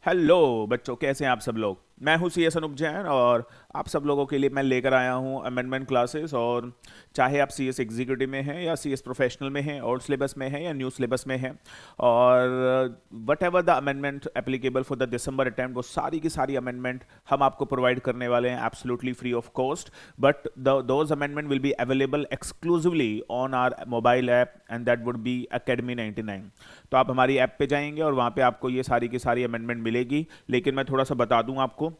Hello बच्चों, कैसे हैं आप सब लोग। मैं हूं CS अनूप जैन और आप सब लोगों के लिए मैं लेकर आया हूं अमेंडमेंट क्लासेस। और चाहे आप CS एग्जीक्यूटिव में हैं या CS प्रोफेशनल में हैं, ओल्ड सिलेबस में हैं या न्यू सिलेबस में हैं, और what ever the amendment applicable for the December attempt, वो सारी की सारी अमेंडमेंट हम आपको प्रोवाइड करने वाले हैं absolutely free of cost. But those amendment will be available exclusively on our mobile app and that would be Academy 99। तो आप हमारी ऐप पे जाएंगे और वहाँ पे आपको ये सारी की सारी अमेंडमेंट मिलेगी। लेकिन मैं थोड़ा सा बता दूं आपको,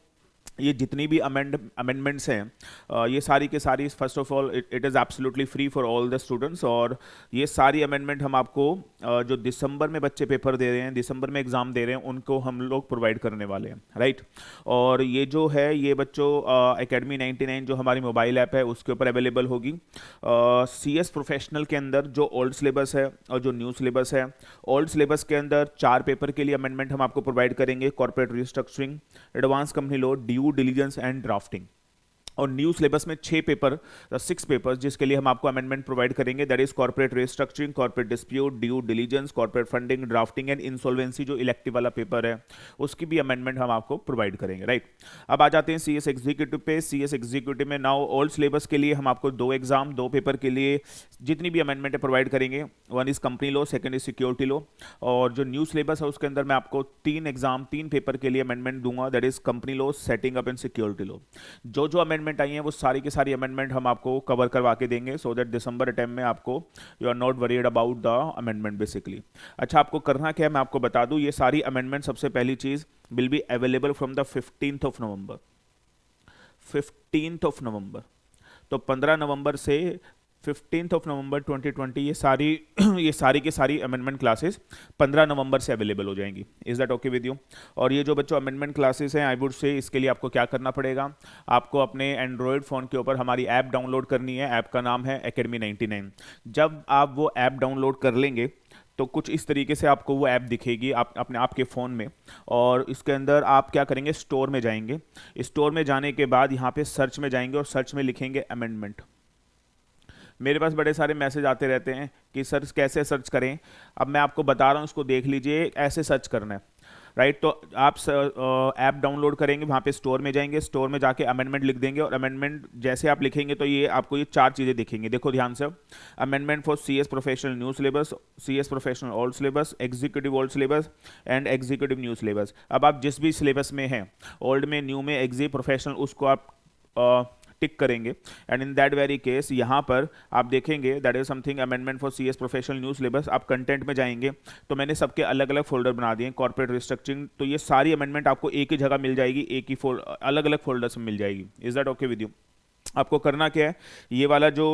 ये जितनी भी अमेंडमेंट्स हैं, ये सारी के सारी, first of all it is absolutely free for all the students. और ये सारी अमेंडमेंट हम आपको जो दिसंबर में बच्चे पेपर दे रहे हैं, दिसंबर में एग्ज़ाम दे रहे हैं, उनको हम लोग प्रोवाइड करने वाले हैं, राइट। और ये जो है ये बच्चों अकेडमी 99 जो हमारी मोबाइल ऐप है उसके ऊपर अवेलेबल होगी। CS प्रोफेशनल के अंदर जो ओल्ड सिलेबस है और जो न्यू सिलेबस है, ओल्ड सिलेबस के अंदर 4 पेपर के लिए अमेंडमेंट हम आपको प्रोवाइड करेंगे: corporate restructuring, advance company law, due diligence and drafting. और न्यू सिलेबस में 6 पेपर, 6 पेपर्स जिसके लिए हम आपको अमेंडमेंट प्रोवाइड करेंगे, that is corporate restructuring, corporate dispute, due diligence, corporate funding, drafting and insolvency, जो इलेक्टिव वाला पेपर है उसकी भी अमेंडमेंट हम आपको प्रोवाइड करेंगे, राइट। अब आ जाते हैं CS एग्जीक्यूटिव पे। CS एग्जीक्यूटिव में नाउ ओल्ड सिलेबस के लिए हम आपको 2 एग्जाम, 2 पेपर के लिए जितनी भी अमेंडमेंट है प्रोवाइड करेंगे। One is company law, second is security law. और जो न्यू सिलेबस है उसके अंदर मैं आपको 3 एग्जाम, 3 पेपर के लिए अमेंडमेंट दूंगा, that is company law, setting up and security law. जो जो अमेंडमेंट आई है वो सारी की सारी अमेंडमेंट हम आपको कवर करवा के देंगे, सो दैट दिसंबर अटेम्प्ट में आपको you are not worried about the amendment basically. अच्छा, आपको करना क्या है मैं आपको बता दूं। ये सारी अमेंडमेंट, सबसे पहली चीज, will be available from the 15th of November. 15th of November, तो 15 नवंबर से 15th ऑफ नवंबर 2020 ये सारी ये सारी की सारी अमेंडमेंट क्लासेस 15 नवंबर से अवेलेबल हो जाएंगी। Is that okay with you. और ये जो बच्चों अमेंडमेंट क्लासेस हैं, आई वुड से इसके लिए आपको क्या करना पड़ेगा, आपको अपने एंड्रॉयड फ़ोन के ऊपर हमारी ऐप डाउनलोड करनी है। ऐप का नाम है अकेडमी 99। जब आप वो ऐप डाउनलोड कर लेंगे तो कुछ इस तरीके से आपको वो ऐप दिखेगी आप अपने आपके फ़ोन में। और इसके अंदर आप क्या करेंगे, स्टोर में जाएंगे। स्टोर में जाने के बाद यहाँ पे सर्च में जाएंगे और सर्च में लिखेंगे अमेंडमेंट। मेरे पास बड़े सारे मैसेज आते रहते हैं कि सर कैसे सर्च करें। अब मैं आपको बता रहा हूँ, उसको देख लीजिए, ऐसे सर्च करना है, राइट। तो आप ऐप डाउनलोड करेंगे, वहाँ पे स्टोर में जाएंगे, स्टोर में जाके अमेंडमेंट लिख देंगे। और अमेंडमेंट जैसे आप लिखेंगे तो ये आपको ये 4 चीज़ें दिखेंगी, देखो ध्यान से। Amendment for CS professional new syllabus, CS professional old syllabus, executive old syllabus and executive new syllabus. अब आप जिस भी सिलेबस में हैं, ओल्ड में, न्यू में, एग्जी, प्रोफेशनल, उसको आप टिक करेंगे। And in that very case यहाँ पर आप देखेंगे that is something amendment for CS professional new syllabus. आप कंटेंट में जाएंगे तो मैंने सबके अलग अलग फोल्डर बना दिए। कॉर्पोरेट रिस्ट्रक्चरिंग, तो ये सारी अमेंडमेंट आपको एक ही जगह मिल जाएगी, एक ही अलग अलग फोल्डर्स में मिल जाएगी। Is that okay with you. आपको करना क्या है, ये वाला जो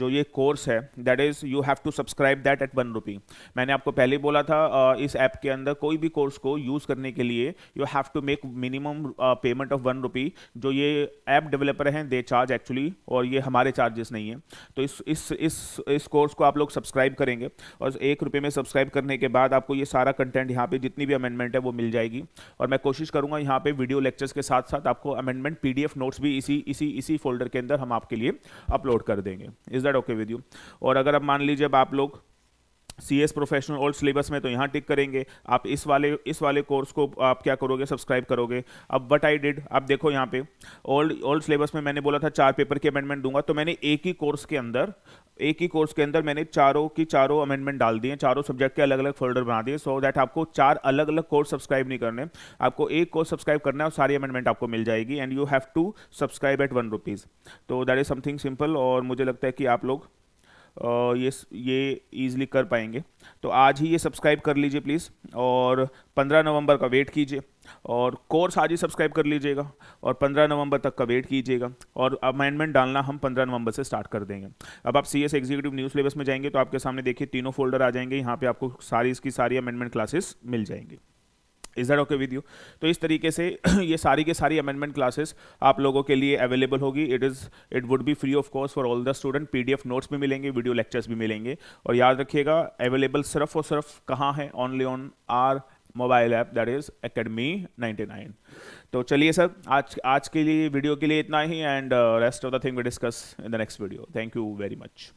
ये कोर्स है, that is you have to subscribe that at 1 rupee. मैंने आपको पहले बोला था, इस ऐप के अंदर कोई भी कोर्स को यूज करने के लिए you have to make minimum payment of 1 rupee. जो ये ऐप डेवलपर हैं दे चार्ज एक्चुअली, और ये हमारे चार्जेस नहीं है। तो इस कोर्स को आप लोग सब्सक्राइब करेंगे और 1 रुपये में सब्सक्राइब करने के बाद आपको ये सारा कंटेंट यहाँ पे जितनी भी अमेंडमेंट है वो मिल जाएगी। और मैं कोशिश करूंगा यहाँ पे वीडियो लेक्चर्स के साथ साथ आपको अमेंडमेंट PDF नोट्स भी इसी फोल्डर के अंदर हम आपके लिए अपलोड कर देंगे। Is that okay with you. और अगर अब मान लीजिए अब आप लोग CS प्रोफेशनल ओल्ड सिलेबस में, तो यहाँ टिक करेंगे। आप इस वाले कोर्स को आप क्या करोगे, सब्सक्राइब करोगे। अब व्हाट आई डिड, आप देखो यहाँ पे ओल्ड सिलेबस में मैंने बोला था 4 पेपर की अमेंडमेंट दूंगा, तो मैंने एक ही कोर्स के अंदर मैंने चारों की चारों अमेंडमेंट डाल दिए, चारों सब्जेक्ट के अलग अलग फोल्डर बना दिए, सो दैट आपको 4 अलग अलग कोर्स सब्सक्राइब नहीं करने, आपको एक कोर्स सब्सक्राइब करना है और सारी अमेंडमेंट आपको मिल जाएगी। And you have to subscribe at 1 rupees. तो दैट इज समथिंग सिंपल, और मुझे लगता है कि आप लोग ये ईजिली कर पाएंगे। तो आज ही ये सब्सक्राइब कर लीजिए प्लीज़, और 15 नवंबर का वेट कीजिए। और कोर्स आज ही सब्सक्राइब कर लीजिएगा और 15 नवंबर तक का वेट कीजिएगा। और अमेंडमेंट डालना हम 15 नवंबर से स्टार्ट कर देंगे। अब आप CS एग्जीक्यूटिव न्यू सिलेबस में जाएंगे तो आपके सामने देखिए तीनों फोल्डर आ जाएंगे, यहाँ पे आपको सारी इसकी सारी अमेंडमेंट क्लासेस मिल जाएंगी। Is that okay with you. तो इस तरीके से ये सारी के सारी अमेंडमेंट क्लासेस आप लोगों के लिए अवेलेबल होगी। It would be free of cost for all the student. PDF notes भी मिलेंगे, वीडियो लेक्चर्स भी मिलेंगे। और याद रखिएगा, अवेलेबल सिर्फ और सिर्फ कहाँ है, only on our mobile app, that is Academy 99। तो चलिए सर, आज के लिए वीडियो के लिए इतना ही, and rest of the thing we discuss in the next video. Thank you very much.